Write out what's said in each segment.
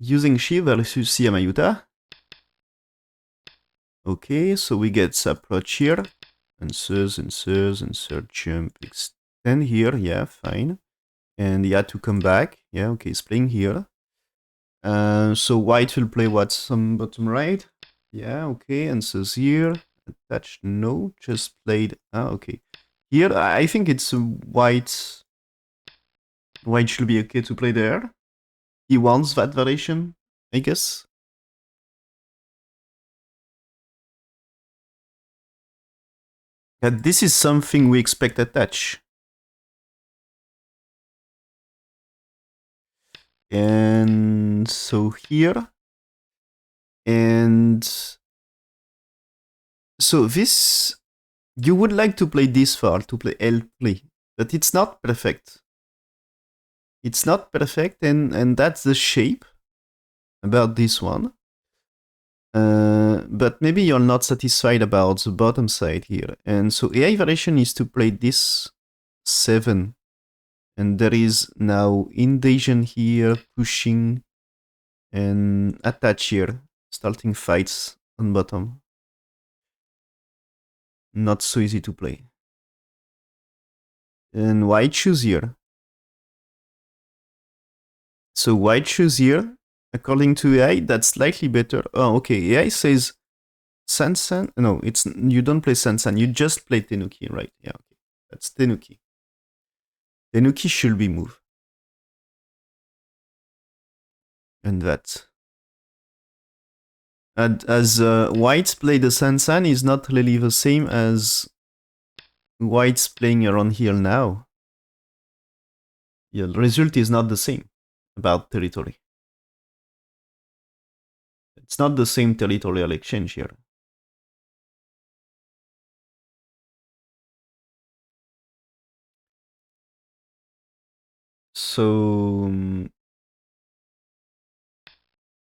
using Zhengqi versus Iyama Yuta. Okay, so we get approach here. Answers, jump, extend here. Yeah, fine. And he had to come back. Yeah, okay, he's playing here. So white will play what? Some bottom right? Yeah, okay, answers here. Attached, no, just played. Ah, okay. Here, I think it's white. White should be okay to play there. He wants that variation, I guess. This is something we expect attach. And so here. And so this, you would like to play this far, to play L play, but it's not perfect. It's not perfect, and that's the shape about this one. But maybe you're not satisfied about the bottom side here. And so AI variation is to play this 7. And there is now invasion here, pushing, and attach here, starting fights on bottom. Not so easy to play. And white choose here. So white choose here. According to AI, that's slightly better. Oh, okay. AI says Sansan. No, it's you don't play Sansan. You just play Tenuki, right? Yeah, okay. That's Tenuki. Tenuki should be moved. And that. And as white play the Sansan is not really the same as white's playing around here now. Yeah, the result is not the same about territory. It's not the same territorial exchange here. So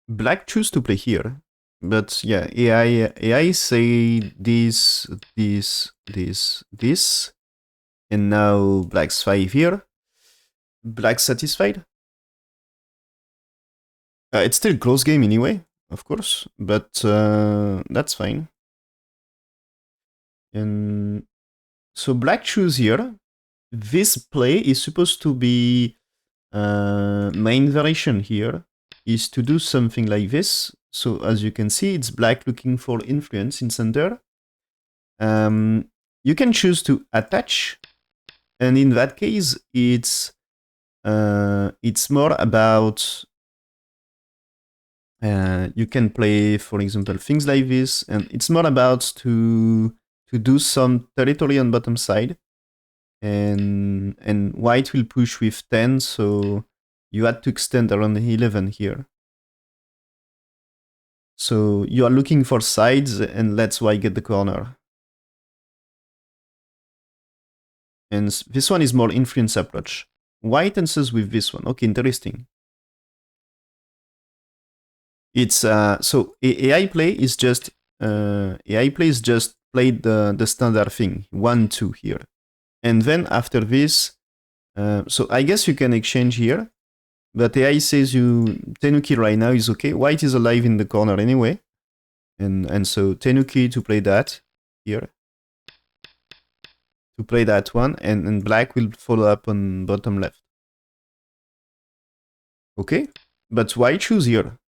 black choose to play here, but yeah, AI say this, and now black's 5 here. Black's satisfied. It's still close game anyway, of course, but that's fine. And so black choose here. This play is supposed to be main variation here is to do something like this. So as you can see, it's black looking for influence in center. You can choose to attach, and in that case, it's more about you can play, for example, things like this, and it's more about to do some territory on bottom side, and white will push with 10, so you had to extend around 11 here. So you are looking for sides, and let's white get the corner. And this one is more influence approach. White answers with this one. Okay, interesting. It's so AI play is just played the standard thing 1-2 here, and then after this, so I guess you can exchange here, but AI says you Tenuki right now is okay. White is alive in the corner anyway, and so Tenuki to play that here, to play that one, and black will follow up on bottom left. Okay, but white choose here.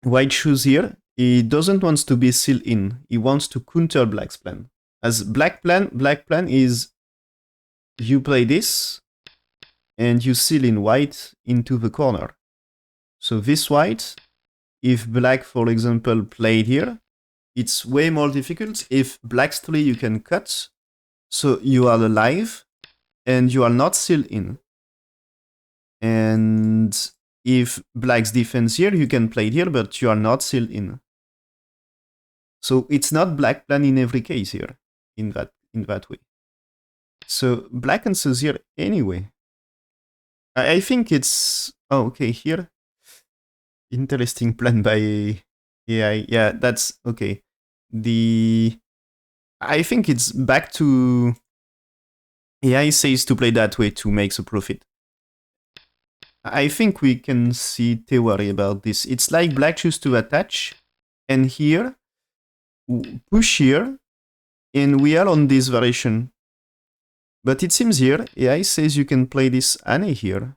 White choose here. He doesn't want to be sealed in. He wants to counter black's plan. As black plan is you play this and you seal in white into the corner. So this white, if black, for example, played here, it's way more difficult. If black's 3, you can cut, so you are alive and you are not sealed in. And if black's defense here, you can play it here, but you are not sealed in. So it's not black plan in every case here, in that way. So black answers here anyway. I think it's okay here. Interesting plan by AI. Yeah, that's okay. I think it's back to AI says to play that way to make a profit. I think we can see theory about this. It's like black choose to attach, and here, push here, and we are on this variation. But it seems here, AI says you can play this Anne here.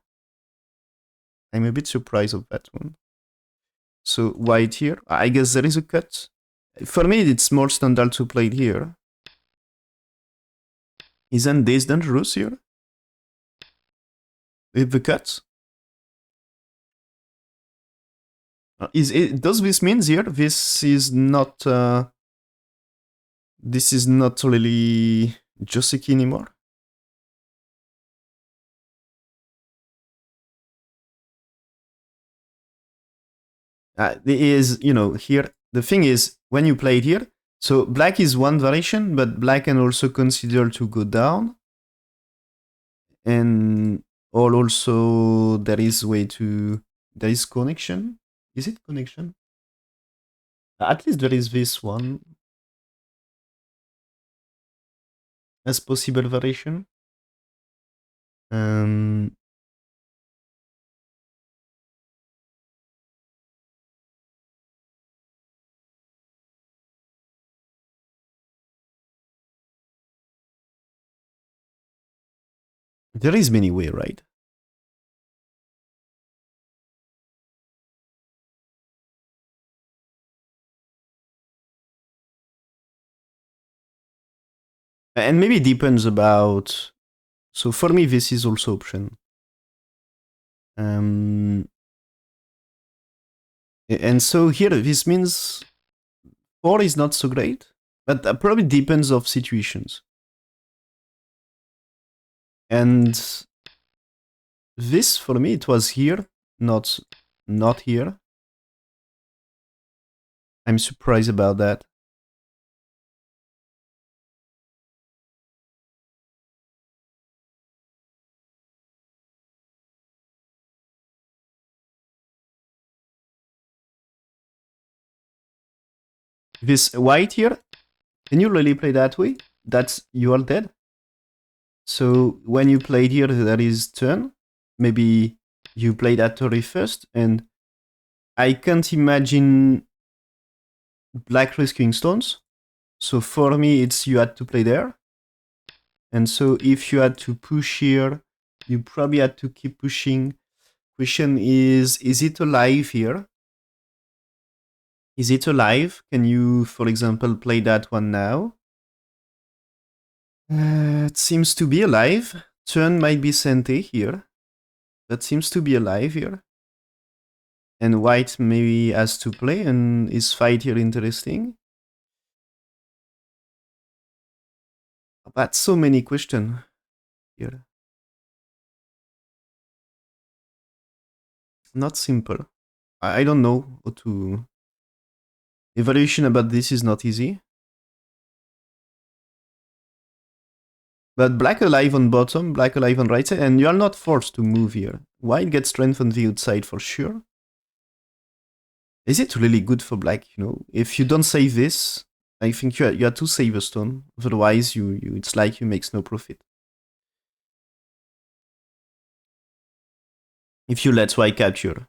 I'm a bit surprised of that one. So white here, I guess there is a cut. For me, it's more standard to play it here. Isn't this dangerous here? With the cut? Does this mean here this is not really Joseki anymore? Here the thing is when you play it here, so black is one variation, but black can also consider to go down, and or also there is connection. Is it connection? At least there is this one as possible variation. There is many way, right? And maybe it depends about. So for me, this is also option. And so here, this means 4 is not so great, but that probably depends of situations. And this, for me, it was here, not here. I'm surprised about that. This white here, can you really play that way? You are dead. So when you played here, there is turn. Maybe you play that Tory first, and I can't imagine black rescuing stones. So for me, it's you had to play there. And so if you had to push here, you probably had to keep pushing. Question is it alive here? Is it alive? Can you, for example, play that one now? It seems to be alive. Turn might be Sente here. That seems to be alive here. And white maybe has to play, and is fight here interesting? That's so many questions here. Not simple. I don't know how to. Evaluation about this is not easy. But black alive on bottom, black alive on right side, and you are not forced to move here. White gets strength on the outside for sure. Is it really good for black? If you don't save this, I think you have to save a stone. Otherwise, it's like you makes no profit. If you let white capture,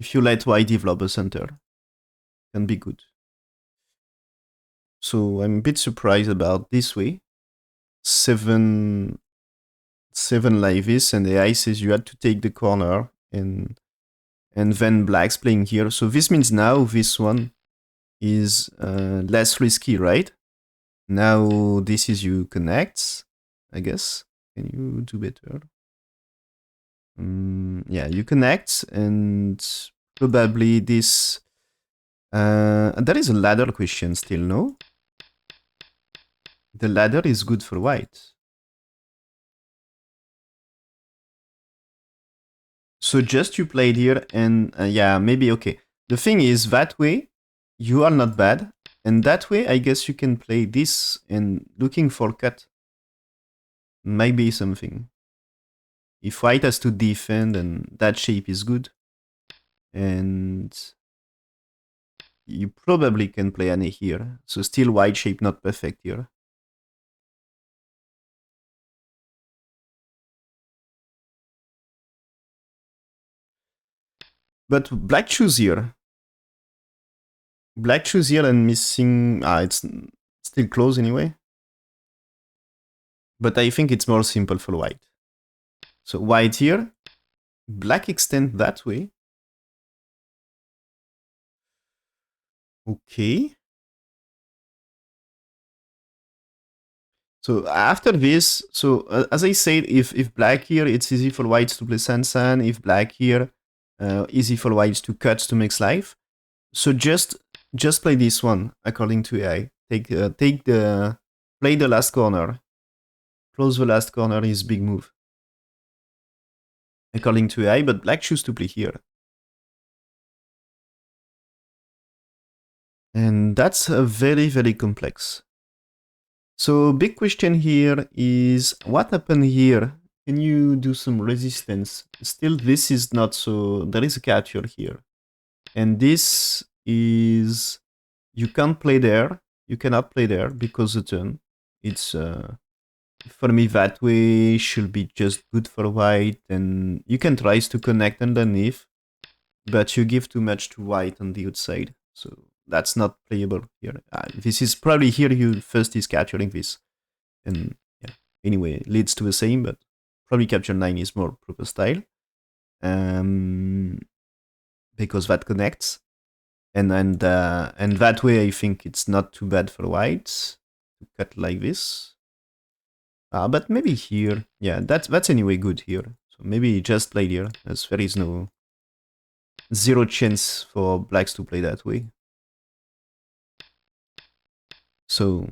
if you let white develop a center, can be good. So I'm a bit surprised about this way. 7 live is, and the AI says you had to take the corner, and then black's playing here. So this means now this one is less risky, right? Now this is you connect, I guess. Can you do better? Yeah, you connect, and probably this. There is a ladder question still, no? The ladder is good for white. So just you played here, and yeah, maybe okay. The thing is, that way, you are not bad. And that way, I guess you can play this and looking for cut. Might be something. If white has to defend, and that shape is good. And you probably can play Anne here. So still white shape not perfect here. But black choose here. Black choose here and missing... it's still close anyway. But I think it's more simple for white. So white here. Black extend that way. Okay. So after this, so as I said, if black here, it's easy for whites to play Sansan. If black here, easy for whites to cut to make life. So just play this one according to AI. Play the last corner. Close the last corner is big move. According to AI, but black choose to play here. And that's very, very complex. So big question here is what happened here? Can you do some resistance? Still, this is not so... There is a capture here. And this is... You can't play there. You cannot play there because the turn. It's... for me, that way should be just good for white. And you can try to connect underneath. But you give too much to white on the outside. So that's not playable here. This is probably here you first is capturing this. And yeah, anyway, leads to the same, but probably capture 9 is more proper style. Because that connects. And that way I think it's not too bad for whites to cut like this. But maybe here, yeah, that's anyway good here. So maybe just play here, as there is no zero chance for blacks to play that way. So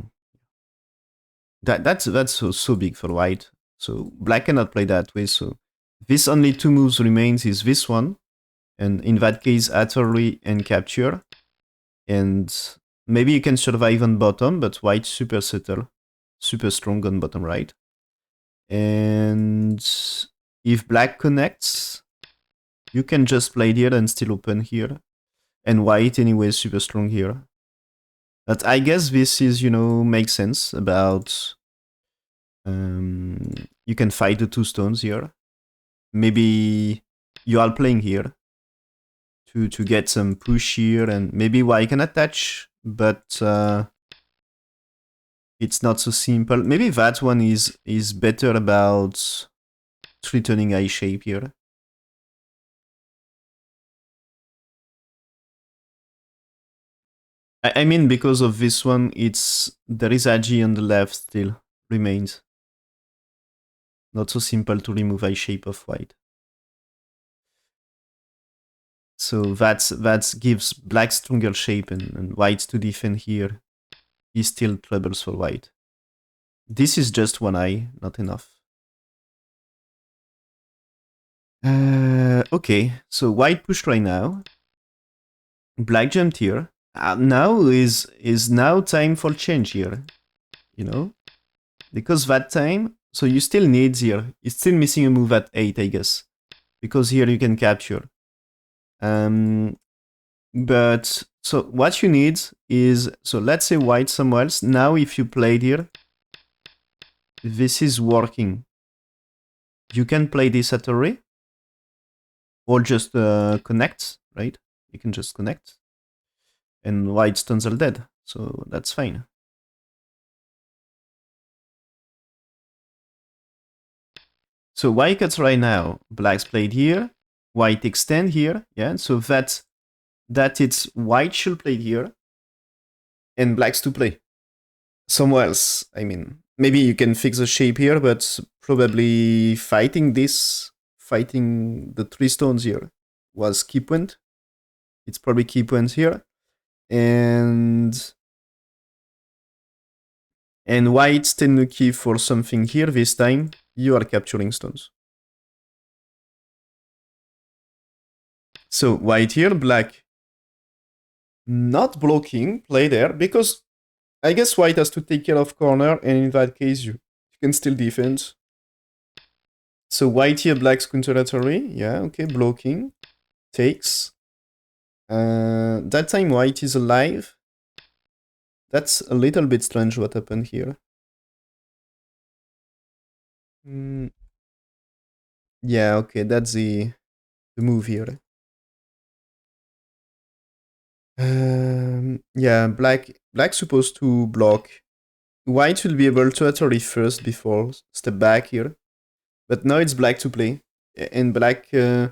that's so big for white. So black cannot play that way. So this only two moves remains is this one, and in that case, Atterley and capture, and maybe you can survive on bottom, but white super subtle, super strong on bottom right. And if black connects, you can just play here and still open here, and white anyway is super strong here. But I guess this is, makes sense about you can fight the two stones here. Maybe you are playing here to get some push here, and maybe white can attach, but it's not so simple. Maybe that one is better about returning eye shape here. I mean, because of this one, there is Agi on the left still remains. Not so simple to remove eye shape of white. So that gives black stronger shape, and white to defend here is still troubles for white. This is just one eye, not enough. Okay, so white pushed right now. Black jumped here. Now is now time for change here, because that time. So you still need here. It's still missing a move at 8, I guess, because here you can capture. But so what you need is, so let's say white somewhere else. Now if you played here, this is working. You can play this at array, or just connect, right? You can just connect, and white stones are dead, so that's fine. So white cuts right now. Black's played here. White extend here, yeah. So that it's white should play here, and black's to play somewhere else. I mean, maybe you can fix the shape here, but probably fighting the 3 stones here was key point. It's probably key point here, and white Tenuki for something here. This time you are capturing stones. So white here, black not blocking, play there, because I guess white has to take care of corner, and in that case you can still defend. So white here, black's counteratory, yeah, okay, blocking, takes. That time white is alive. That's a little bit strange what happened here. Yeah, okay, that's the move here. Yeah, black supposed to block. White will be able to atory first before step back here. But now it's black to play. And black, yeah,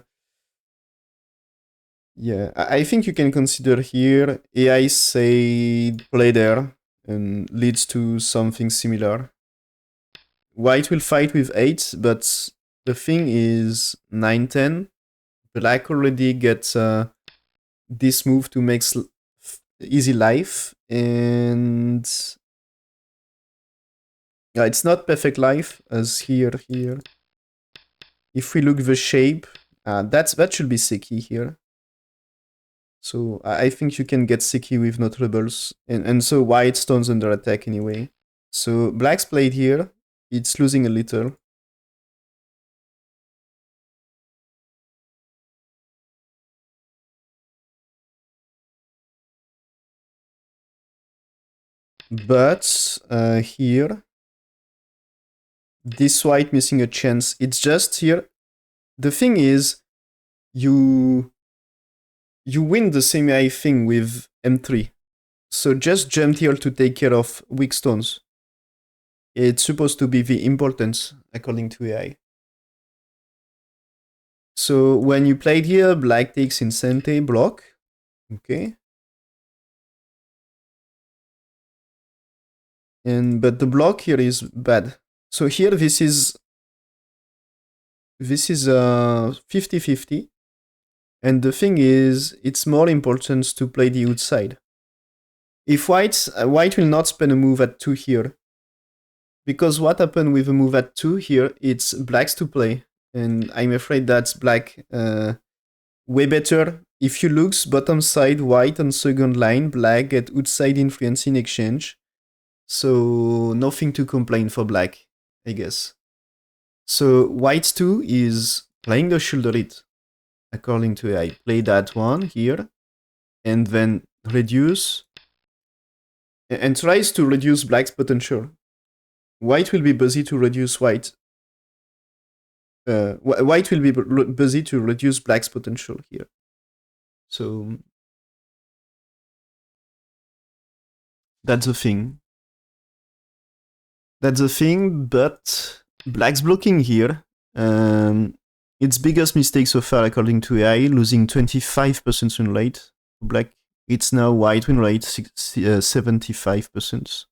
I think you can consider here AI say play there and leads to something similar. White will fight with 8, but the thing is 9-10. Black already gets this move to make easy life, and yeah, it's not perfect life as here. If we look the shape, that should be Seki here. So I think you can get Seki with no troubles, and so white stones under attack anyway. So black's played here, it's losing a little. But here, this white missing a chance. It's just here. The thing is, you win the same AI thing with M3. So just jump here to take care of weak stones. It's supposed to be the importance according to AI. So when you played here, black takes Incente block. Okay. But the block here is bad. So here this is 50-50. And the thing is, it's more important to play the outside. If white will not spend a move at 2 here. Because what happened with a move at 2 here, it's black's to play. And I'm afraid that's black way better. If you look bottom side, white on second line, black get outside influence in exchange. So nothing to complain for black, I guess. So white 2 is playing the shoulder hit, according to AI. Play that one here, and then reduce, and tries to reduce black's potential. White will be busy to reduce white. White will be busy to reduce black's potential here. So that's the thing. That's the thing, but black's blocking here. Its biggest mistake so far, according to AI, losing 25% win rate. Black, it's now white win rate 75%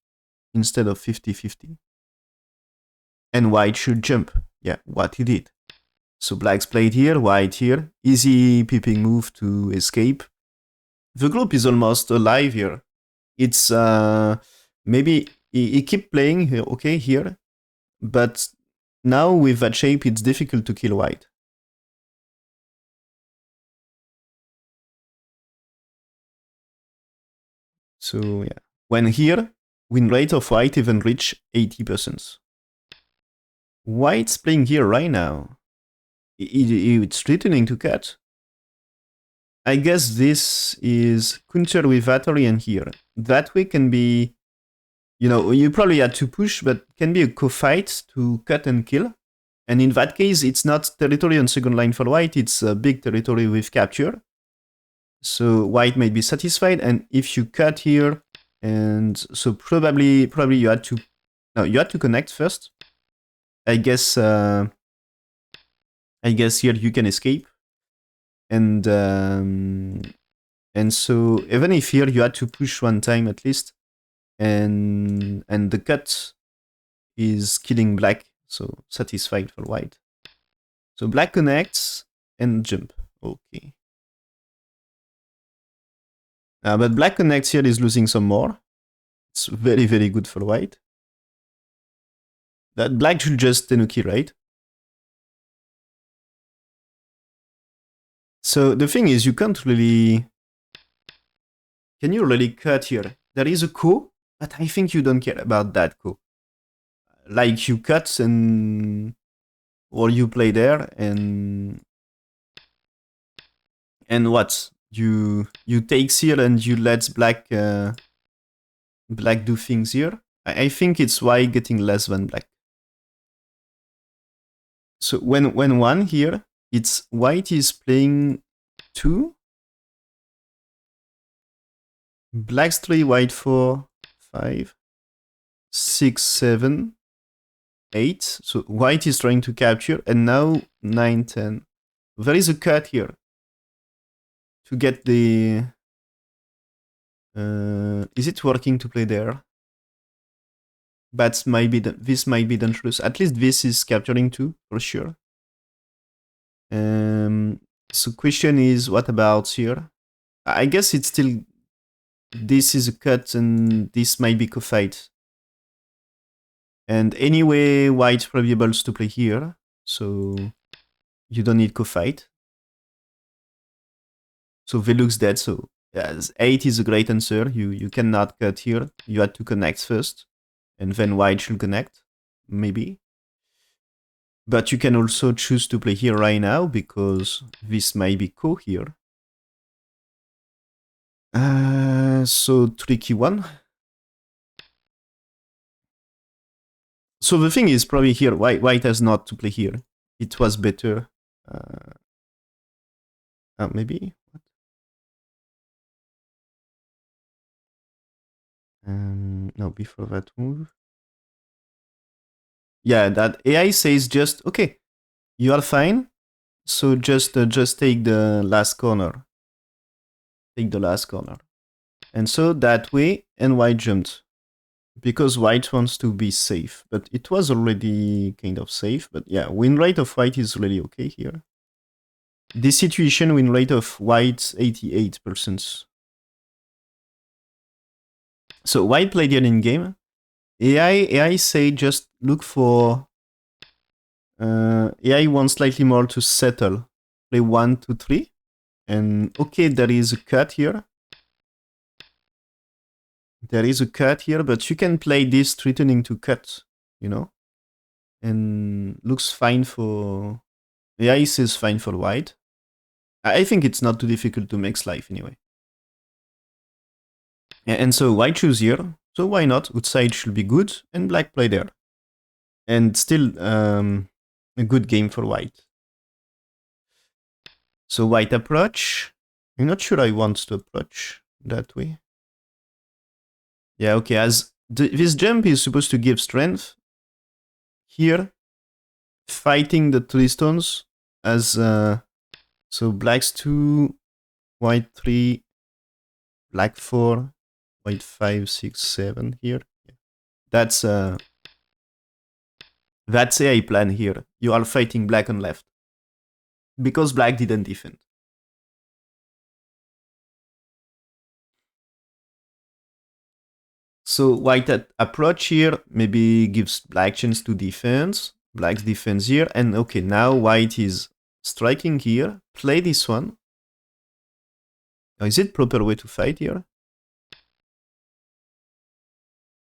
instead of 50-50. And white should jump. Yeah, what he did. So black's played here, white here. Easy peeping move to escape. The group is almost alive here. It's maybe he keep playing here, okay, here. But now with that shape, it's difficult to kill white. So yeah, when here, win rate of white even reach 80%. White's playing here right now. It's threatening to cut. I guess this is counter with Vatorian here. That way can be, you probably had to push, but can be a co-fight to cut and kill. And in that case, it's not territory on second line for white, it's a big territory with capture. So white might be satisfied, and if you cut here, and so probably you had to, no, you had to connect first. I guess here you can escape, and so even if here you had to push one time at least, and the cut is killing black, so satisfied for white. So black connects and jump. Okay. But black connects here is losing some more. It's very, very good for white. That black should just Tenuki, right? So the thing is, you can't really... Can you really cut here? There is a ko, but I think you don't care about that ko. Like you cut and... Or you play there and... And what? You take here and you let black black do things here. I think it's why getting less than black. So when one here, it's white is playing 2. Black's 3, white 4, 5, 6, 7, 8. So white is trying to capture, and now 9, 10. There is a cut here to get the... is it working to play there? But this might be dangerous. At least this is capturing too, for sure. So question is, what about here? I guess it's still... This is a cut and this might be co-fight. And anyway, white probably able to play here. So you don't need co-fight. So Velux dead, so yes, 8 is a great answer. You cannot cut here. You had to connect first. And then white should connect. Maybe. But you can also choose to play here right now, because this might be co here. So tricky one. So the thing is probably here, white has not to play here. It was better. Maybe? What? No, before that move. Yeah, that AI says just, okay, you are fine. So just take the last corner. Take the last corner. And so that way, and white jumped. Because white wants to be safe. But it was already kind of safe. But yeah, win rate of white is really okay here. This situation, win rate of white, 88%. So white played here in game. AI say just look for... AI wants slightly more to settle. Play 1, 2, 3. And okay, there is a cut here. There is a cut here, but you can play this threatening to cut, you know? And looks fine for... AI says fine for white. I think it's not too difficult to make life anyway. And so white choose here. So why not? Outside should be good, and black play there. And still a good game for white. So white approach. I'm not sure I want to approach that way. Yeah, okay, as this jump is supposed to give strength. Here, fighting the 3 stones as... so black's 2, white 3, black 4, white 5, 6, 7 here. Yeah. That's AI plan here. You are fighting black on left. Because black didn't defend. So white approach here maybe gives black chance to defense. Black's defense here. And okay, now white is striking here. Play this one. Oh, is it proper way to fight here?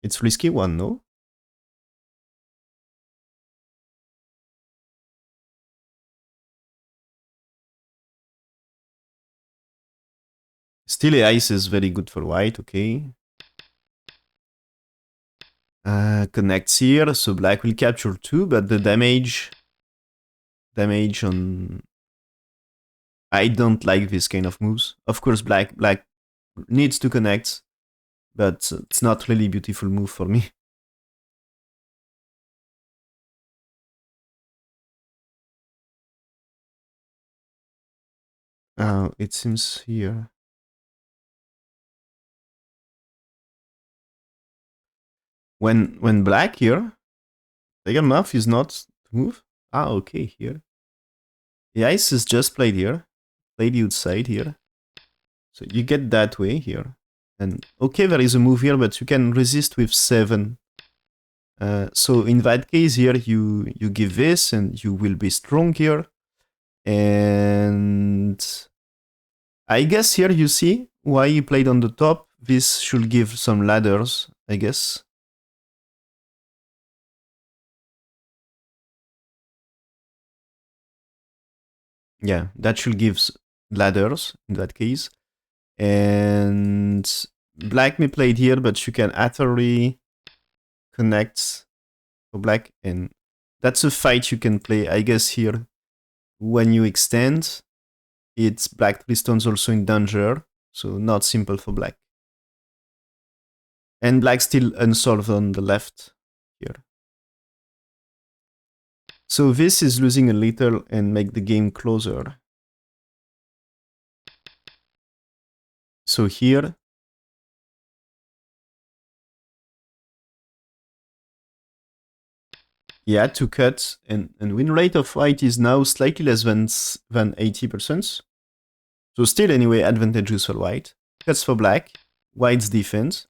It's risky one, no? Still ice is very good for white, okay. Connects here, so black will capture 2, but the damage on... I don't like this kind of moves. Of course, black needs to connect, but it's not really beautiful move for me. It seems here. When black here, Tiger Muff is not to move. Okay, here. The ice is just played here. Played the outside here. So you get that way here. And okay, there is a move here, but you can resist with 7. So in that case here, you give this and you will be strong here. And I guess here you see why he played on the top. This should give some ladders, I guess. Yeah, that should give ladders in that case. And black may play it here, but you can Atari connect for black. And that's a fight you can play, I guess, here. When you extend, it's black 3 stones also in danger. So not simple for black. And black still unsolved on the left here. So this is losing a little and make the game closer. So here, he had to cut, and win rate of white is now slightly less than 80%. So still anyway advantageous for white. Cuts for black, white's defense,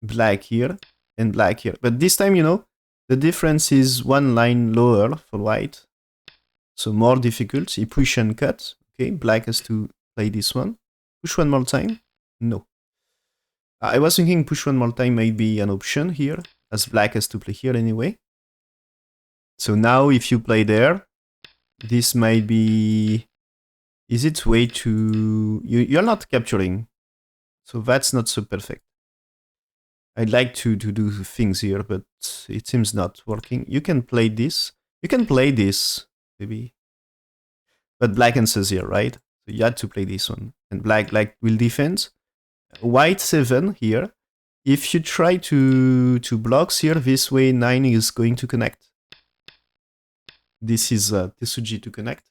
black here, and black here. But this time, you know, the difference is one line lower for white. So more difficult. He push and cut. Okay, black has to play this one. Push one more time? No. I was thinking push one more time might be an option here, as black has to play here anyway. So now if you play there, this might be... Is it way to... You're not capturing. So that's not so perfect. I'd like to do things here, but it seems not working. You can play this. You can play this, maybe. But black answers here, right? So you had to play this one. And black will defend. White 7 here. If you try to blocks here, this way 9 is going to connect. This is Tesuji to connect.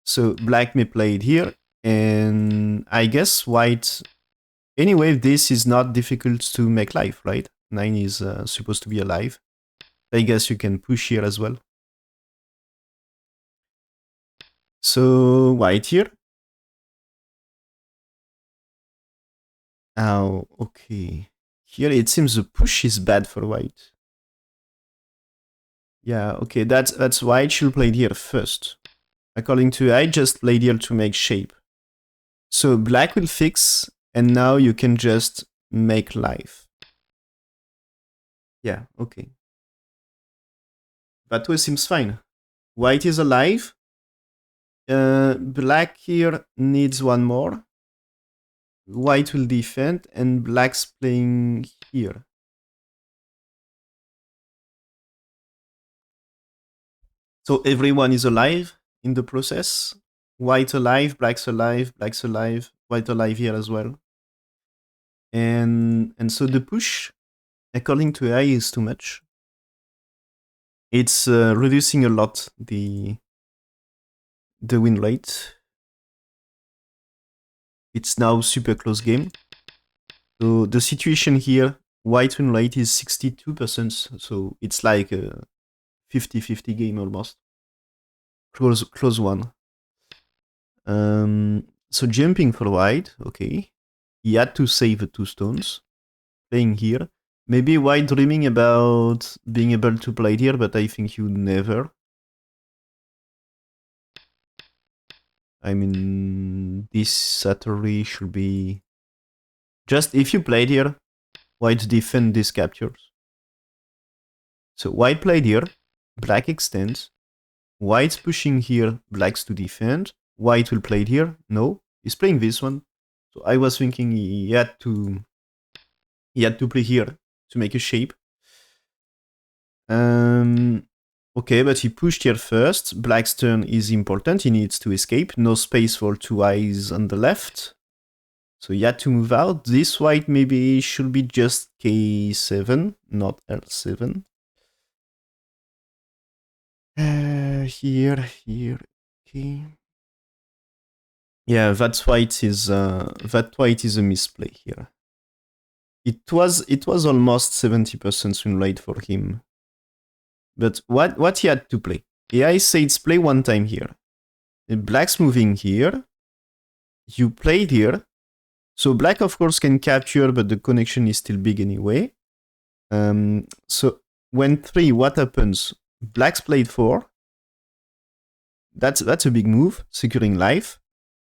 So black may play it here. And I guess white... Anyway, this is not difficult to make live, right? 9 is supposed to be alive. I guess you can push here as well. So white here. Oh, okay. Here it seems the push is bad for white. Yeah, okay, that's white should play here first. According to I just played here to make shape. So black will fix, and now you can just make life. Yeah, okay. That way seems fine. White is alive. Black here needs one more. White will defend, and black's playing here. So everyone is alive in the process. White alive, black's alive, white alive here as well. And so the push, according to AI, is too much. It's reducing a lot the win rate. It's now super close game. So the situation here, white win rate is 62%, so it's like a 50-50 game almost. Close one. So jumping for white, okay. He had to save the 2 stones. Playing here. Maybe white dreaming about being able to play here, but I think you never. I mean, this Satori should be... Just if you played here, white defend these captures. So white played here, black extends. White's pushing here, black's to defend. White will play it here. No, he's playing this one. So I was thinking he had to play here to make a shape. Okay, but he pushed here first. Black's turn is important. He needs to escape. No space for 2 eyes on the left. So he had to move out. This white maybe should be just K7, not L7. Here, okay. Yeah, that white is a misplay here. It was almost 70% win rate for him. But what he had to play? AI says play one time here. Black's moving here. You played here. So black of course can capture, but the connection is still big anyway. So when 3, what happens? Black's played 4. That's a big move, securing life.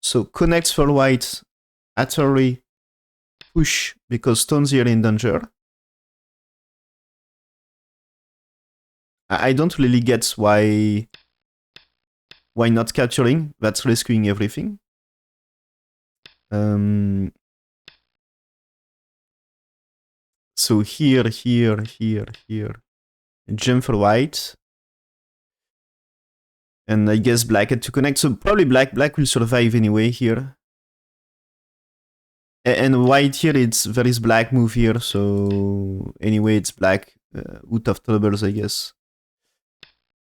So connects for white, Atari, push, because stones here in danger. I don't really get why not capturing. That's rescuing everything. So here. Jump for white. And I guess black had to connect. So probably black will survive anyway here. And white here, there is black move here, so anyway, it's black out of troubles, I guess.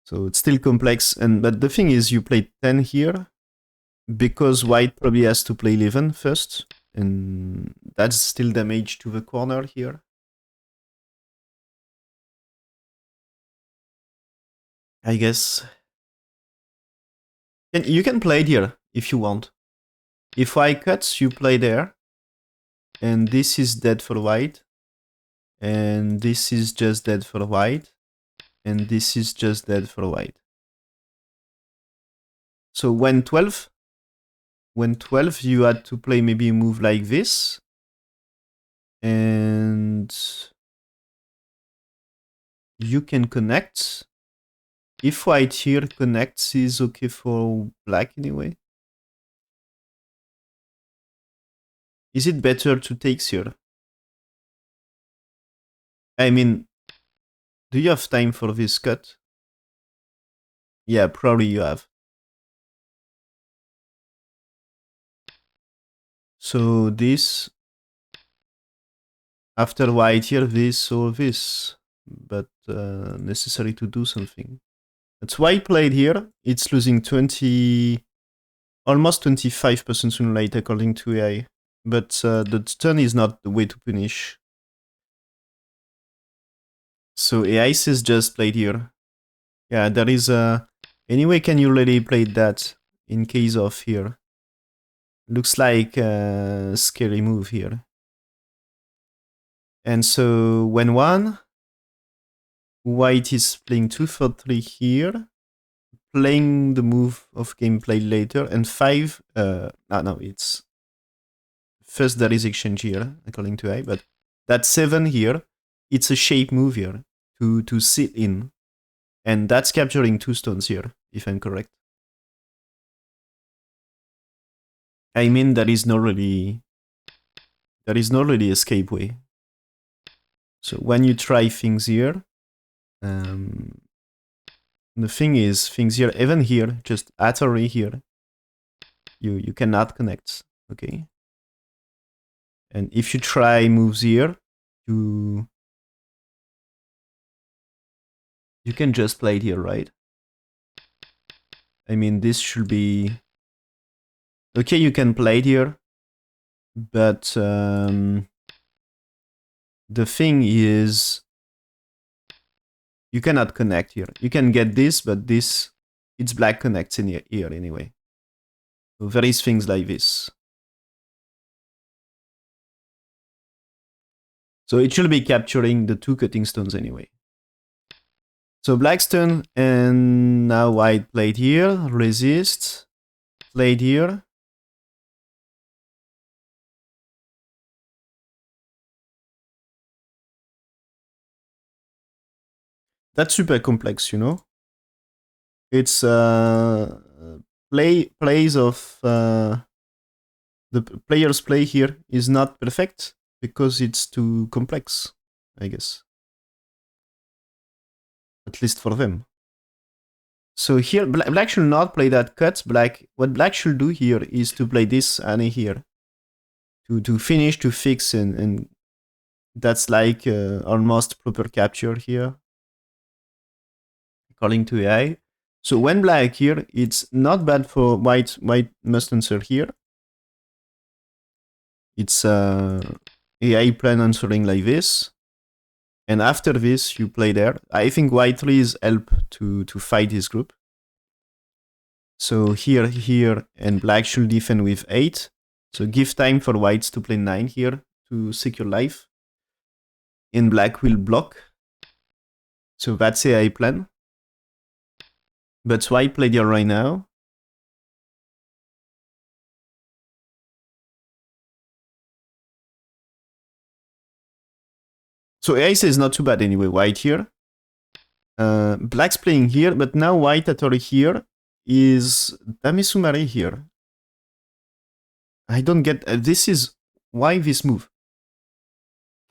So it's still complex, but the thing is, you play 10 here because white probably has to play 11 first, and that's still damage to the corner here. I guess you can play it here if you want. If white cuts, you play there, and this is dead for white, and this is just dead for white, and this is just dead for white. So when 12, you had to play maybe a move like this, and you can connect. If white here connects, is okay for black anyway. Is it better to take here? I mean, do you have time for this cut? Yeah, probably you have. So this, after white here, this or this, but necessary to do something. That's white played here. It's losing 20, almost 25% sooner or later according to AI. But the turn is not the way to punish. So AI says just played here. Yeah, there is a... Anyway, can you really play that in case of here? Looks like a scary move here. And so when white is playing 2 for 3 here, playing the move of gameplay later, and 5, no, it's... First there is exchange here, according to AI, but that 7 here, it's a shape move here to sit in. And that's capturing 2 stones here, if I'm correct. I mean, there is no really escape way. So when you try things here, the thing is, things here, even here, just at or here, you cannot connect, okay? And if you try moves here, you can just play it here, right? I mean, this should be... Okay, you can play it here, but the thing is, you cannot connect here. You can get this, but this, it's black connects in here anyway. So there is things like this. So it should be capturing the 2 cutting stones anyway. So black stone, and now white played here, resist, played here. That's super complex, you know? It's plays of the player's play here is not perfect because it's too complex, I guess. At least for them. So here, black should not play that cut. What black should do here is to play this and here. To finish, to fix, and that's like almost proper capture here, according to AI. So when black here, it's not bad for white. White must answer here. It's AI plan answering like this. And after this, you play there. I think white 3s help to fight this group. So here, and black should defend with 8. So give time for whites to play 9 here to secure life. And black will block. So that's AI plan. But white played here right now. So AI is not too bad anyway, white here. Black's playing here, but now white at all here is Damisumare here. I don't get... this is... Why this move?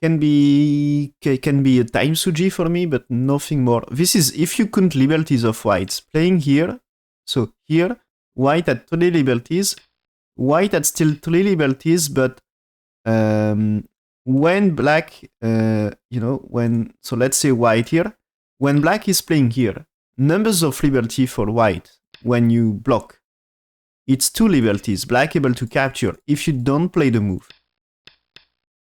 Can be a time Suji for me, but nothing more. This is if you count liberties of whites. Playing here, so here, white had 3 liberties. White had still 3 liberties, but when black, so let's say white here, when black is playing here, numbers of liberty for white when you block. It's 2 liberties, black able to capture if you don't play the move.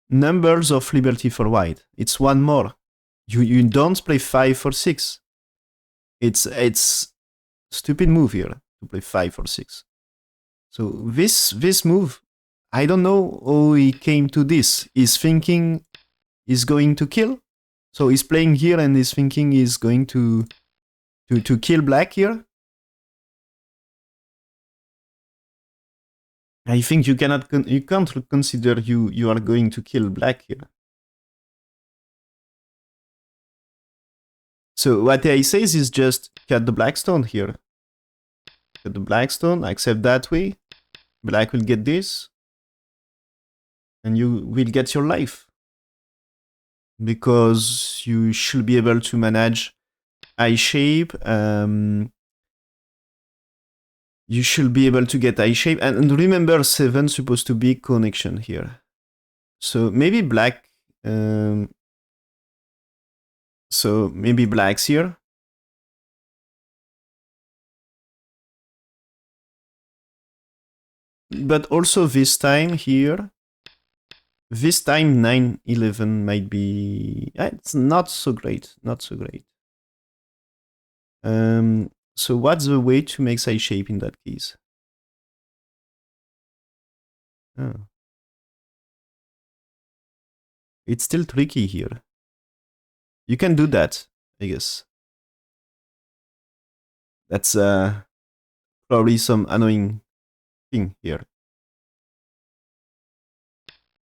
Numbers of liberty for white, it's 1 more. You don't play 5 or 6. It's stupid move here to play 5 or 6. So this move, I don't know how he came to this. He's thinking he's going to kill. So he's playing here and he's thinking he's going to kill black here. I think you can't consider you are going to kill black here. So what I says is just cut the black stone here. Cut the black stone, accept that way. Black will get this. And you will get your life. Because you should be able to manage eye shape. You should be able to get eye shape. And remember, 7 supposed to be connection here. So maybe black... so maybe black's here. But also this time here... This time 9-11 might be... it's not so great. Not so great. So what's the way to make side shape in that case? Oh. It's still tricky here. You can do that, I guess. That's probably some annoying thing here.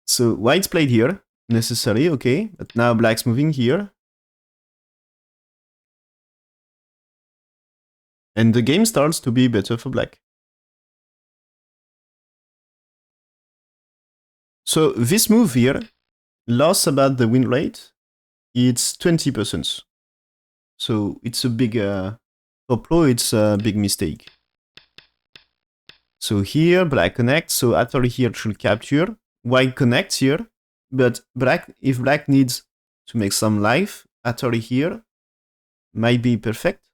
So white's played here, necessary, okay. But now black's moving here. And the game starts to be better for black. So this move here, loss about the win rate, it's 20%. So it's a big, for pro, it's a big mistake. So here, black connects, so after here should capture. White connects here, but if black needs to make some life, after here might be perfect.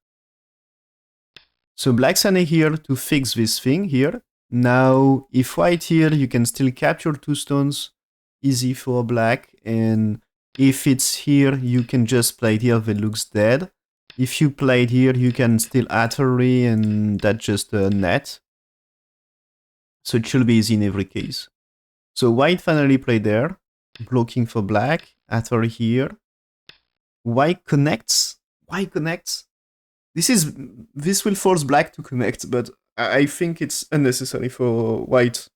So black's here to fix this thing here. Now, if white here, you can still capture 2 stones, easy for black. And if it's here, you can just play it here, that looks dead. If you play it here, you can still Atari, and that's just a net. So it should be easy in every case. So white finally played there, blocking for black, Atari here. White connects. White connects. This will force black to connect, but I think it's unnecessary for white.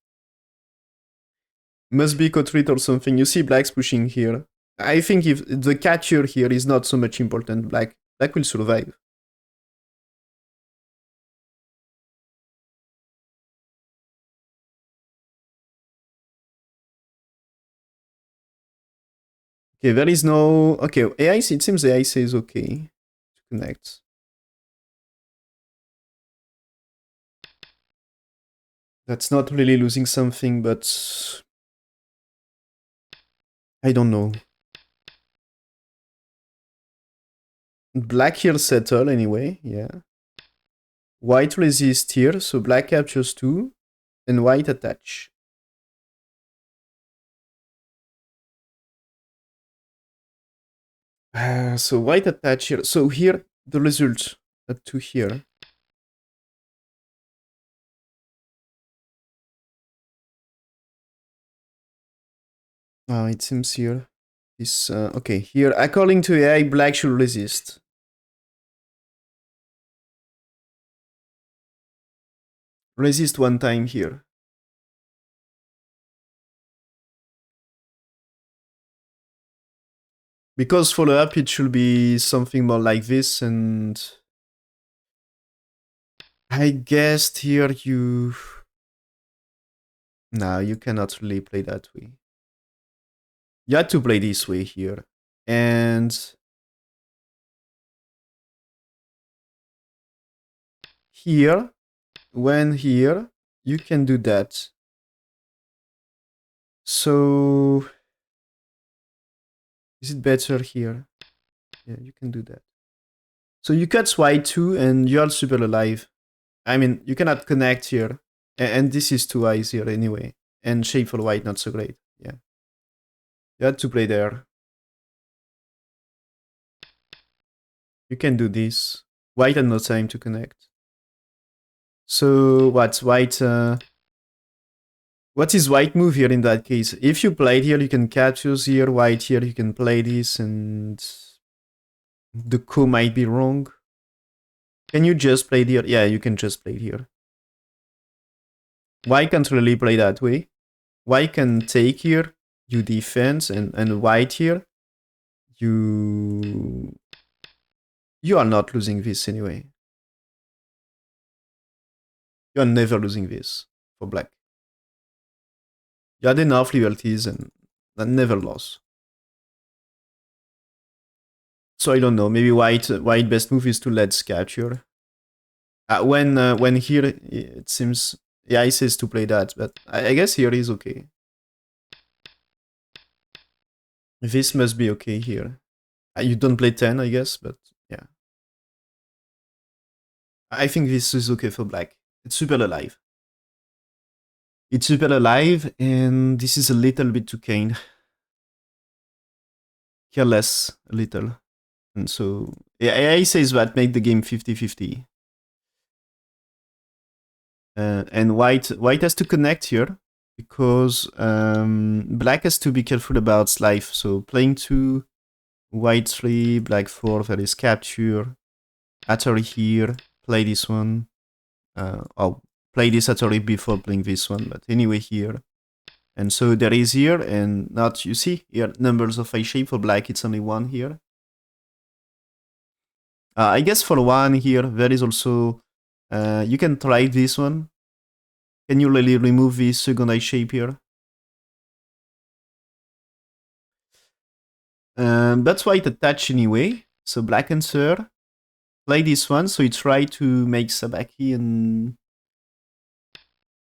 Must be cut rate or something. You see black's pushing here. I think if the catcher here is not so much important, black will survive. Okay, there is no... Okay, AI, it seems AI says okay to connect. That's not really losing something, but... I don't know. Black here settle anyway, yeah. White resist here, so black captures 2, and white attach. So white attach here. So here, the result up to here. It seems here. This, okay, here, according to AI, black should resist. Resist 1 time here. Because follow up, it should be something more like this, and I guessed here you... No, you cannot really play that way. You had to play this way here. And here, when here, you can do that. So is it better here? Yeah, you can do that. So you cut white too, and you're super alive. I mean, you cannot connect here, and this is two eyes here anyway. And shape for white not so great. Yeah, you had to play there. You can do this. White had no time to connect. So what's white? What is white move here in that case? If you played here, you can capture here. White here, you can play this, and the coup might be wrong. Can you just play here? Yeah, you can just play here. White can't really play that way. White can take here, you defense, and white here, you are not losing this anyway. You are never losing this for black. You had enough liberties and that never lost. So I don't know. Maybe white best move is to let's capture. When here it seems yeah he says to play that, but I guess here is okay. This must be okay here. You don't play 10, I guess, but yeah. I think this is okay for black. It's super alive. It's super alive, and this is a little bit too kind. Careless, a little. And so, yeah, AI says that make the game 50-50. And white has to connect here, because black has to be careful about life. So playing 2, white 3, black 4, that is capture. Atari here, play this one. I'll play this Atari before playing this one, but anyway here. And so there is here, and not, you see, here, numbers of eye shape for black, it's only 1 here. I guess for 1 here, there is also, you can try this one. Can you really remove this second eye shape here? That's white attach anyway, so black answer. Play this one, so you try to make Sabaki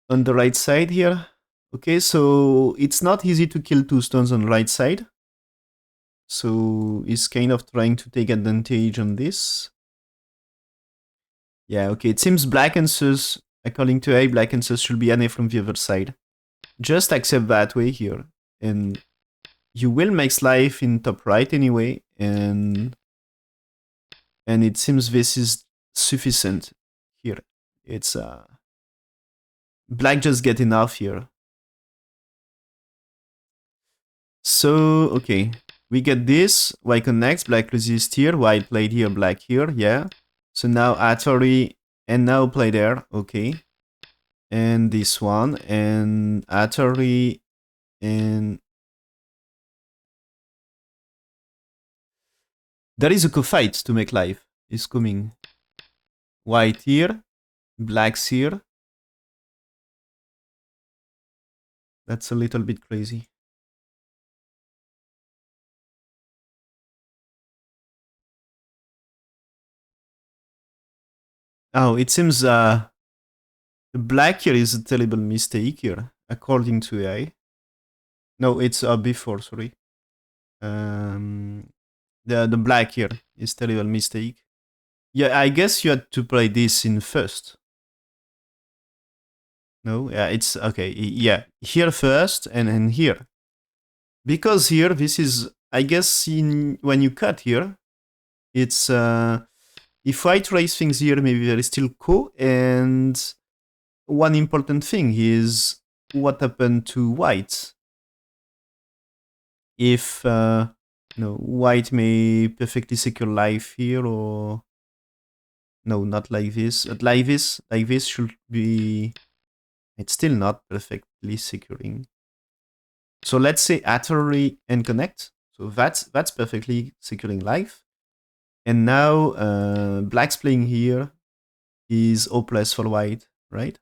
on the right side here. Okay, so it's not easy to kill 2 stones on the right side. So he's kind of trying to take advantage on this. Yeah, okay, it seems black answers, according to A, black answers should be Anne from the other side. Just accept that way here. And you will make life in top right anyway, and it seems this is sufficient here. It's black just get enough here. So, okay, we get this, white connects, black resist here, white played here, black here, yeah. So now Atari, and now play there, okay. And this one, and Atari, and there is a co-fight to make life, is coming. White here, black's here. That's a little bit crazy. Oh, it seems the black here is a terrible mistake here, according to AI. No, it's before, sorry. The black here is terrible mistake. Yeah, I guess you had to play this in first. No, yeah, it's okay. Yeah, here first and then here. Because here, this is, I guess, when you cut here, it's if I trace things here, maybe there is still co. And one important thing is what happened to white. If no, white may perfectly secure life here, or no, not like this. But like this should be. It's still not perfectly securing. So let's say Atari and connect. So that's perfectly securing life. And now black's playing here is hopeless for white, right?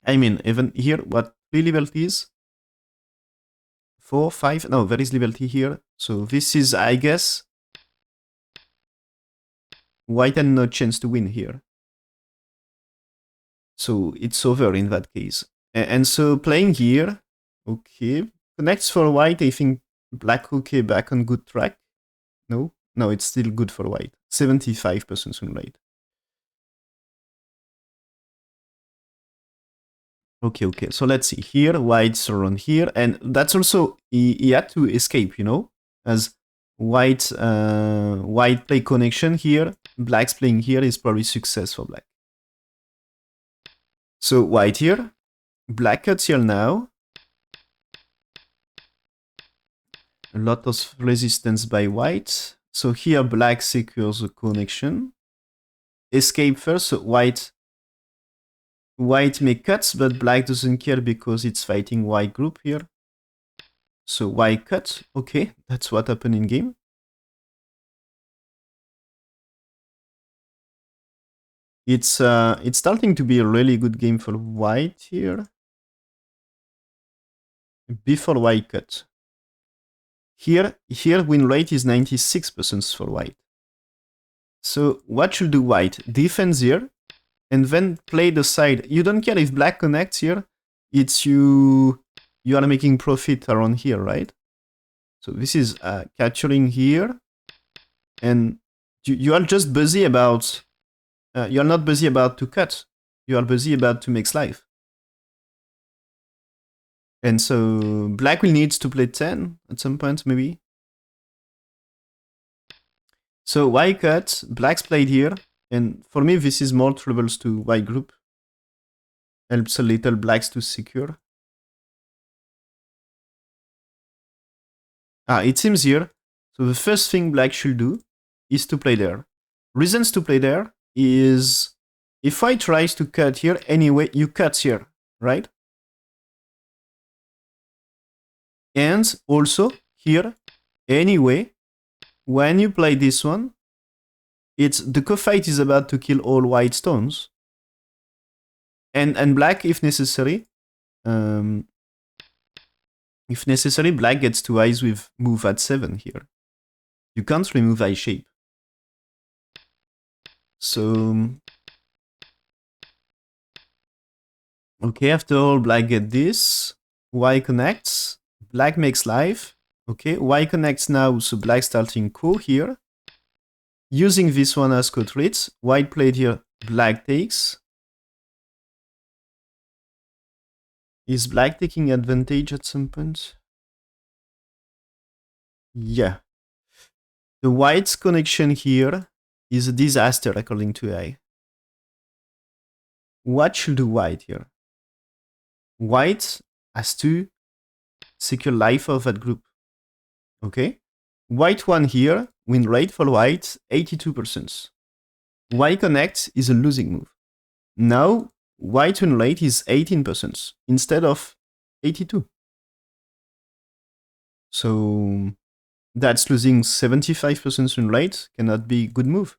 I mean, even here, what 3 liberties? 4, 5? No, there is liberty here. So this is, I guess, white had no chance to win here. So it's over in that case. And so playing here, Okay. Connects for white, I think black okay, back on good track. No? No, it's still good for white. 75% win rate. Okay. So let's see. Here, white's around here. And that's also, he had to escape, you know? As white play connection here, black's playing here is probably success for black. So white here, black cuts here now. A lot of resistance by white. So here black secures the connection. Escape first, so white may cut, but black doesn't care because it's fighting white group here. So white cut, okay, that's what happened in game. It's starting to be a really good game for white here. Before white cut. Here win rate is 96% for white. So what should do white? Defense here, and then play the side. You don't care if black connects here. It's you are making profit around here, right? So this is capturing here, and you are just busy about. You are not busy about to cut. You are busy about to make slice. And so black will need to play 10 at some point, maybe. So white cut, black's played here, and for me this is more troubles to white group. Helps a little blacks to secure. It seems here. So the first thing black should do is to play there. Reasons to play there is if white tries to cut here, anyway, you cut here, right? And also here, anyway, when you play this one, it's the co-fight is about to kill all white stones. And black, if necessary, black gets to eyes with move at 7 here. You can't remove eye shape. So okay, after all, black get this. White connects. Black makes life. Okay, white connects now, so black starting co here. Using this one as co-threat. White played here, black takes. Is black taking advantage at some point? Yeah. The white's connection here is a disaster according to AI. What should do white here? White has to secure life of that group. Okay? White one here, win rate for white, 82%. White connect is a losing move. Now, white win rate is 18% instead of 82. So that's losing 75% win rate, cannot be good move.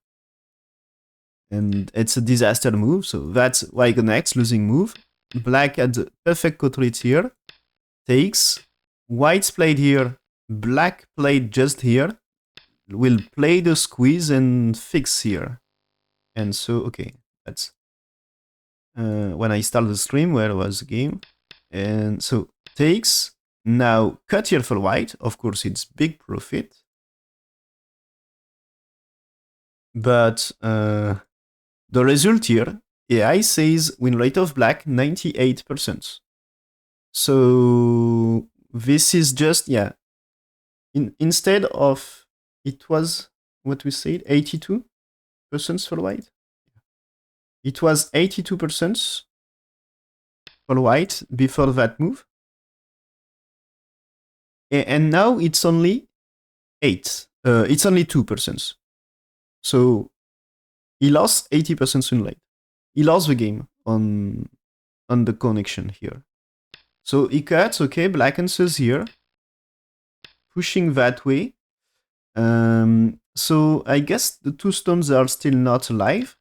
And it's a disaster move, so that's white connects, losing move. Black had the perfect co-threat here, takes. White's played here, black played just here, will play the squeeze and fix here. And so, okay, that's when I started the stream where was the game. And so takes, now cut here for white, of course it's big profit. But the result here, AI says win rate of black 98%. So this is just, yeah, instead of, it was what we said, 82% for white. It was 82% for white before that move. And now it's only 8. It's only 2%. So he lost 80% win rate. He lost the game on the connection here. So he cuts, okay, black answers here. Pushing that way. So I guess the two stones are still not alive.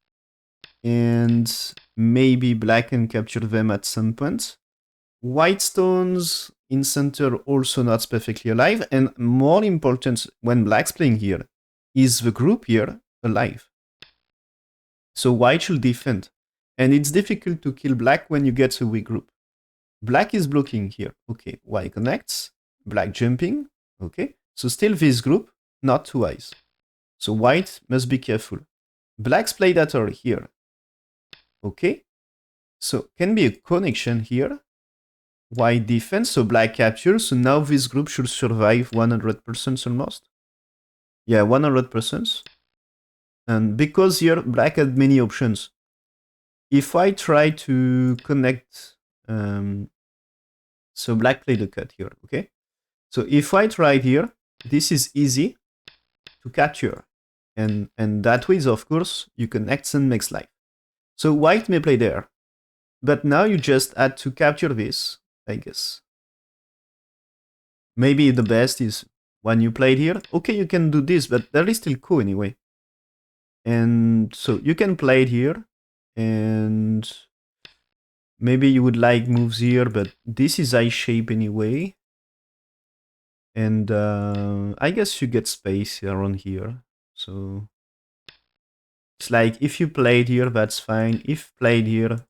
And maybe black can capture them at some point. White stones in center also not perfectly alive. And more important, when black's playing here, is the group here alive. So white should defend. And it's difficult to kill black when you get a weak group. Black is blocking here. Okay, white connects, black jumping. Okay, so still this group, not two eyes. So white must be careful. Black's played at all here. Okay, so can be a connection here. White defense, so black captures. So now this group should survive 100% almost. Yeah, 100%. And because here black had many options. If I try to connect, so black played a cut here, okay? So if I try here, this is easy to capture. And that way, of course, you connect and makes life. So white may play there. But now you just had to capture this, I guess. Maybe the best is when you played here. Okay, you can do this, but that is still cool anyway. And so you can play it here. And maybe you would like moves here, but this is eye shape anyway. And I guess you get space around here. So it's like if you played here, that's fine. If played here,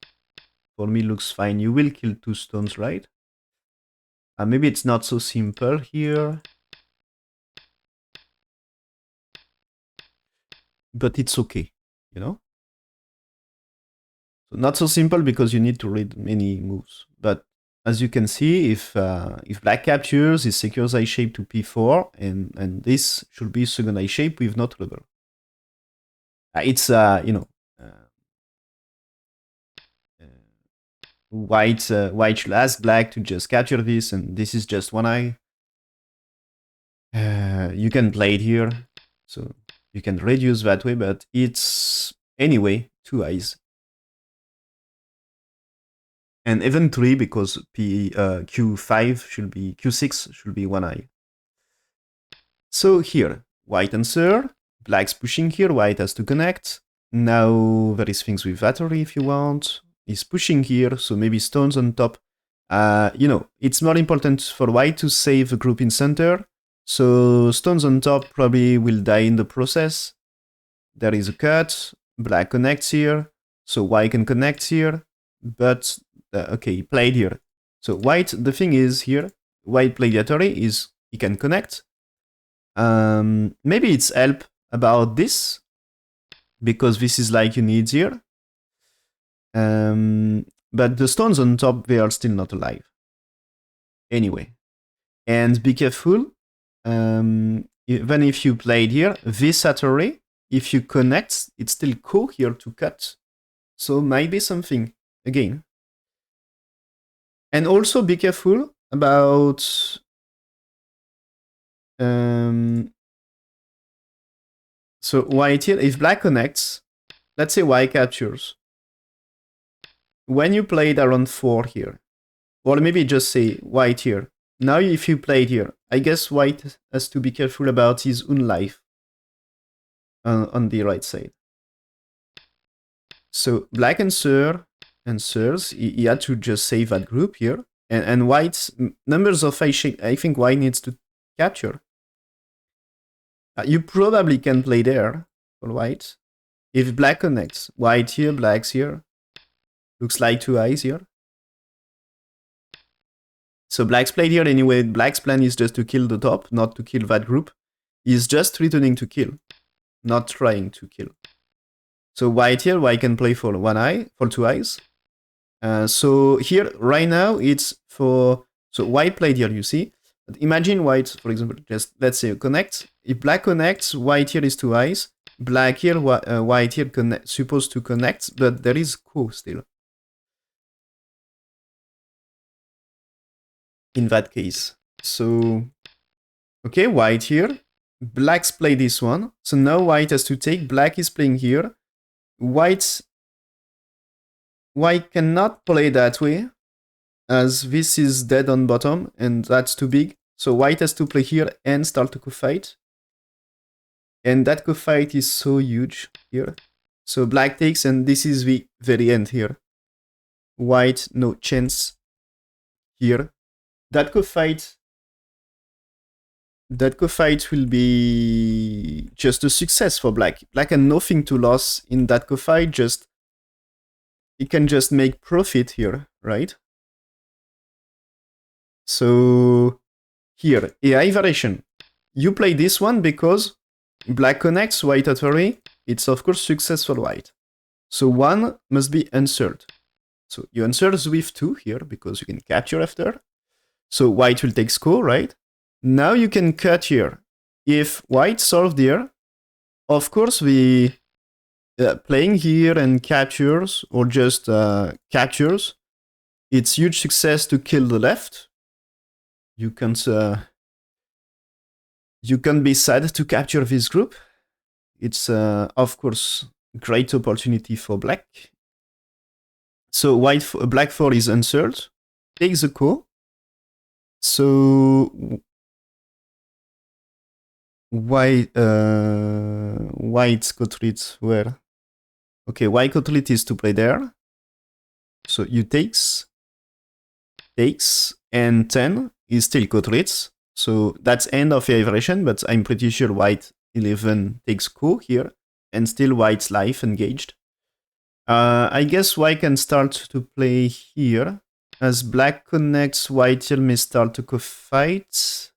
for me looks fine. You will kill two stones, right? Maybe it's not so simple here. But it's okay, you know? So not so simple because you need to read many moves. But as you can see, if black captures, it secures eye shape to p4, and this should be second eye shape with no trouble. It's you know, white should ask black to just capture this, and this is just one eye. You can play it here, so you can reduce that way, but it's anyway two eyes. And even 3 because Q5 should be, Q6 should be one eye. So here, white answer, black's pushing here, white has to connect. Now there is things with battery if you want. He's pushing here, so maybe stones on top. You know, it's more important for white to save the group in center. So stones on top probably will die in the process. There is a cut, black connects here, so white can connect here, but okay, he played here. So white, the thing is here, white played Yatori is he can connect. Maybe it's help about this, because this is like you need here. But the stones on top, they are still not alive. Anyway, and be careful, even if you played here, this Yatori, if you connect, it's still cool here to cut. So might be something, again. And also be careful about so white here, if black connects, let's say white captures. When you played around 4 here, or maybe just say white here. Now if you played here, I guess white has to be careful about his own life on the right side. So black answers, he had to just save that group here. And white's numbers of eye shape, I think white needs to capture. You probably can play there for white. If black connects, white here, black's here. Looks like two eyes here. So black's played here anyway. Black's plan is just to kill the top, not to kill that group. He's just returning to kill, not trying to kill. So white here, white can play for one eye, for two eyes. So here, right now, it's for... So white played here, you see. But imagine white, for example, just let's say connect. If black connects, white here is two eyes. Black here, white here supposed to connect, but there is Ko still. In that case. So, okay, white here. Black's play this one. So now white has to take. Black is playing here. White cannot play that way, as this is dead on bottom, and that's too big. So white has to play here and start a co-fight. And that co-fight is so huge here. So black takes, and this is the very end here. White, no chance here. That co-fight will be just a success for black. Black had nothing to lose in that co-fight, just... He can just make profit here, right? So here, AI variation. You play this one because black connects, white at 3. It's of course successful white. So one must be answered. So you answer with 2 here because you can capture after. So white will take score, right? Now you can cut here. If white solved here, of course we playing here and captures or just captures. It's huge success to kill the left. You can be sad to capture this group. It's of course great opportunity for black. So black 4 is answered. Takes a call. So white Kotrit where? Okay, white Kotrit is to play there. So you takes, and 10 is still Kotrit. So that's end of the iteration, but I'm pretty sure white 11 takes coup here, and still white's life engaged. I guess white can start to play here. As black connects, white here may start to co-fight.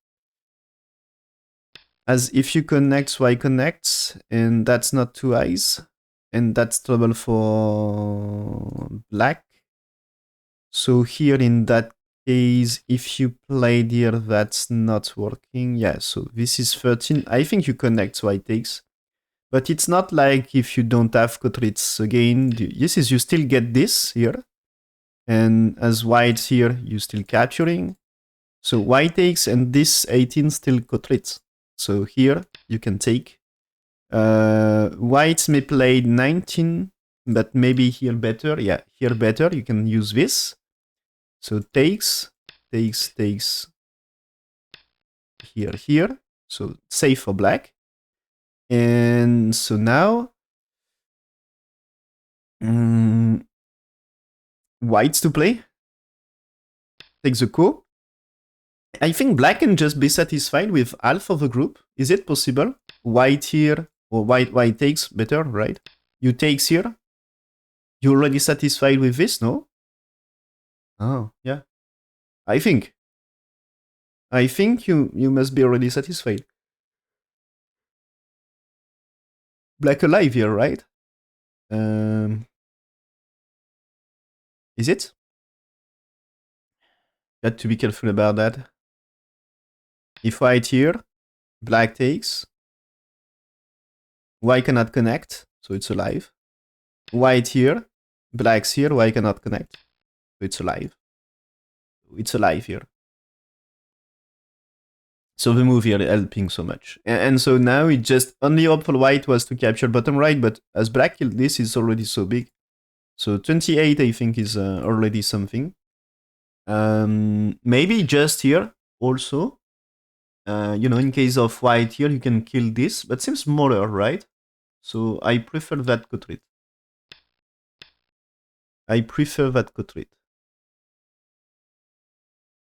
As if you connect, white connects, and that's not 2 eyes. And that's trouble for black. So here in that case, if you played here, that's not working. Yeah, so this is 13. I think you connect white takes. But it's not like if you don't have Kotritz again. This is you still get this here. And as white here, you still capturing. So white takes and this 18 still Kotritz. So here you can take. White may play 19, but maybe here better. Yeah, here better. You can use this. So takes. Here. So safe for black. And so now whites to play. Take the coup. I think black can just be satisfied with half of the group. Is it possible? White here, or white takes better, right? You takes here. You already satisfied with this, no? Oh, yeah. I think you must be already satisfied. Black alive here, right? Is it? Got to be careful about that. If white here, black takes. White cannot connect, so it's alive. White here, black's here, white cannot connect, so it's alive. It's alive here. So the move here helping so much. And so now it just only hope for white was to capture bottom right, but as black killed this is already so big. So 28 I think is already something. Maybe just here also. In case of white here, you can kill this, but seems smaller, right? So I prefer that Kotrit.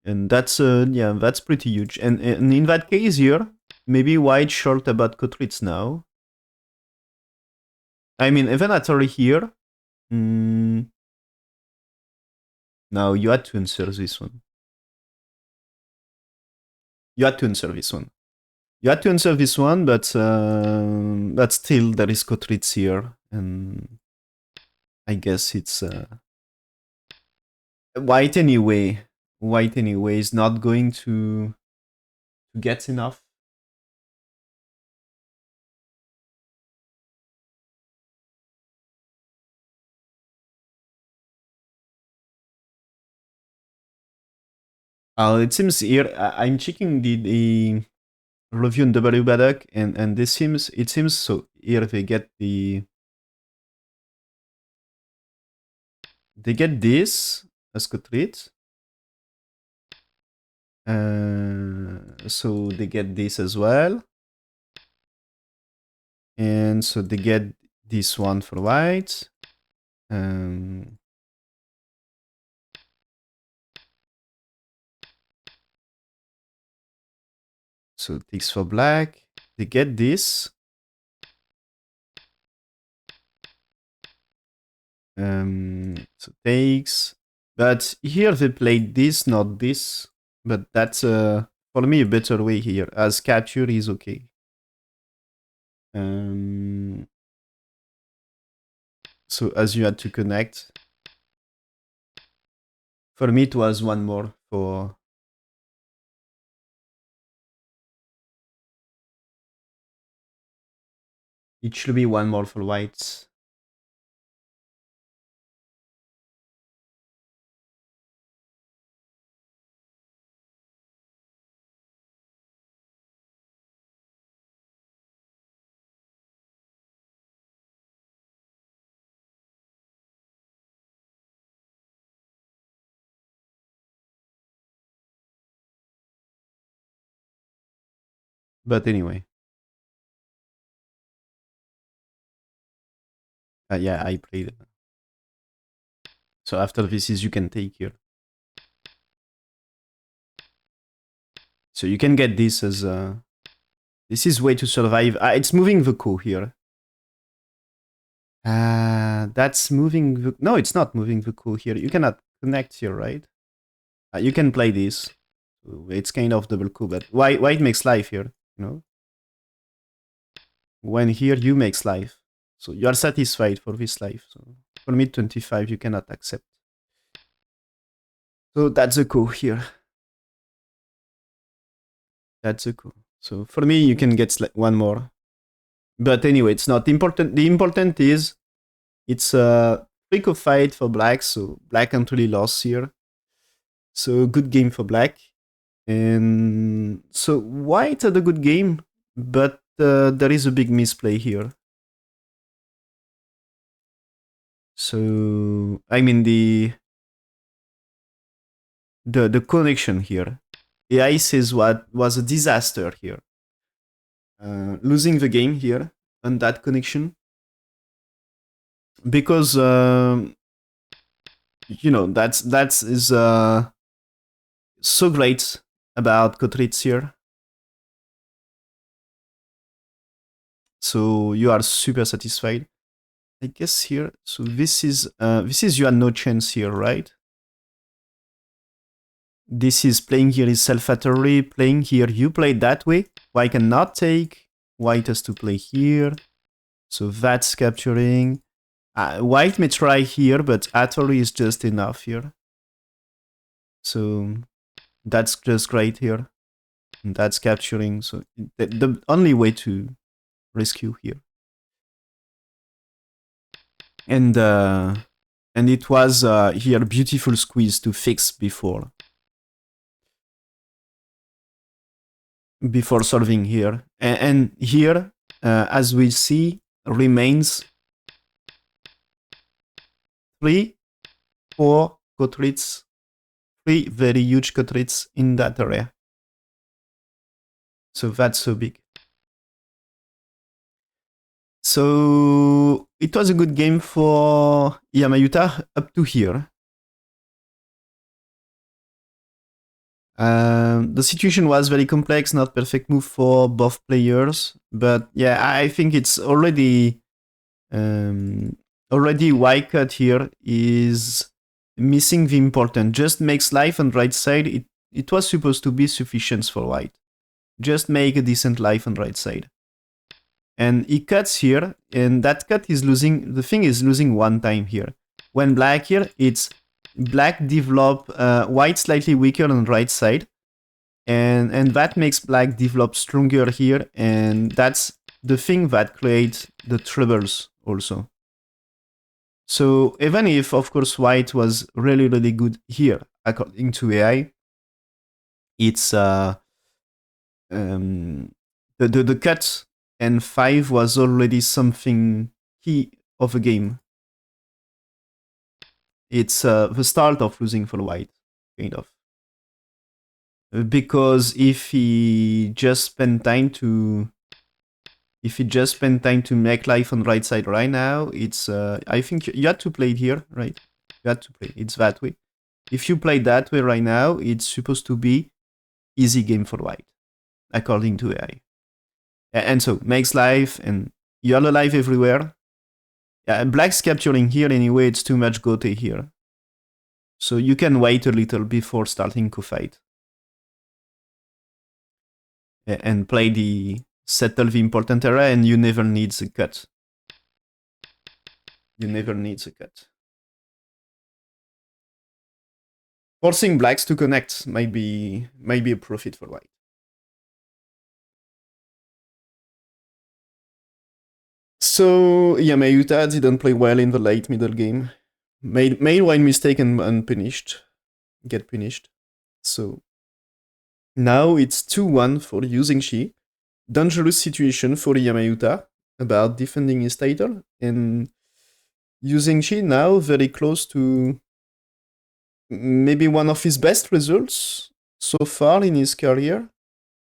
And that's that's pretty huge. And in that case here, maybe white short about Kotrits now. I mean, even actually here. Now you had to answer this one. But still there is Kotrits here, and I guess it's white anyway. White anyway is not going to get enough. It seems here I'm checking the review on W Baddock, and it seems so. Here they get this as Kotrit. So they get this as well. And so they get this one for white. So takes for black. They get this. So takes. But here they played this, not this. But that's for me a better way here, as capture is okay. So as you had to connect, for me it was one more for. It should be one more for whites. But anyway. Yeah, I played it. So after this is you can take here. So you can get this as this is way to survive. It's moving the core here. That's moving the... No, it's not moving the core here. You cannot connect here, right? You can play this. It's kind of double core, but why it makes life here, you know? When here you makes life. So you are satisfied for this life. So for me 25 you cannot accept. So that's a core here. That's a core. So for me you can get one more. But anyway, it's not important. The important is it's a freak of fight for black, so black actually lost here. So good game for black. And so white had a good game, but there is a big misplay here. So I mean the connection here. AI says what was a disaster here. Losing the game here on that connection. Because you know that is so great about Kotritz here. So you are super satisfied. I guess here, so this is you had no chance here, right? This is playing here is self-battery, playing here you played that way. White cannot take, white has to play here. So that's capturing. White may try here, but Atari is just enough here. So that's just great here. And that's capturing. So the only way to rescue here. And it was here beautiful squeeze to fix before solving here. And here, as we see, remains 3, 4 Kotrits, 3 very huge Kotrits in that area. So that's so big. So it was a good game for Iyama Yuta up to here. The situation was very complex, not perfect move for both players, but yeah, I think it's already white cut here is missing the important. Just makes life on right side. It was supposed to be sufficient for white. Just make a decent life on right side. And he cuts here, and that cut is losing, the thing is losing one time here. When black here, it's black develop, white slightly weaker on right side. And that makes black develop stronger here, and that's the thing that creates the troubles also. So even if, of course, white was really, really good here, according to AI, it's the cut and 5 was already something key of a game. It's the start of losing for white, kind of. Because if he just spent time to make life on right side right now, it's I think you had to play it here, right? You had to play. It's that way. If you play that way right now, it's supposed to be easy game for white, according to AI. And so makes life, and you're alive everywhere. Black's capturing here anyway. It's too much gote here, so you can wait a little before starting co-fight. and play settle the important area, and you never need the cut. You never need the cut. Forcing blacks to connect might be a profit for white. So Iyama Yuta didn't play well in the late middle game. Made one mistake and punished. Get punished. So now it's 2-1 for Zhengqi. Dangerous situation for Iyama Yuta about defending his title, and Zhengqi now very close to maybe one of his best results so far in his career.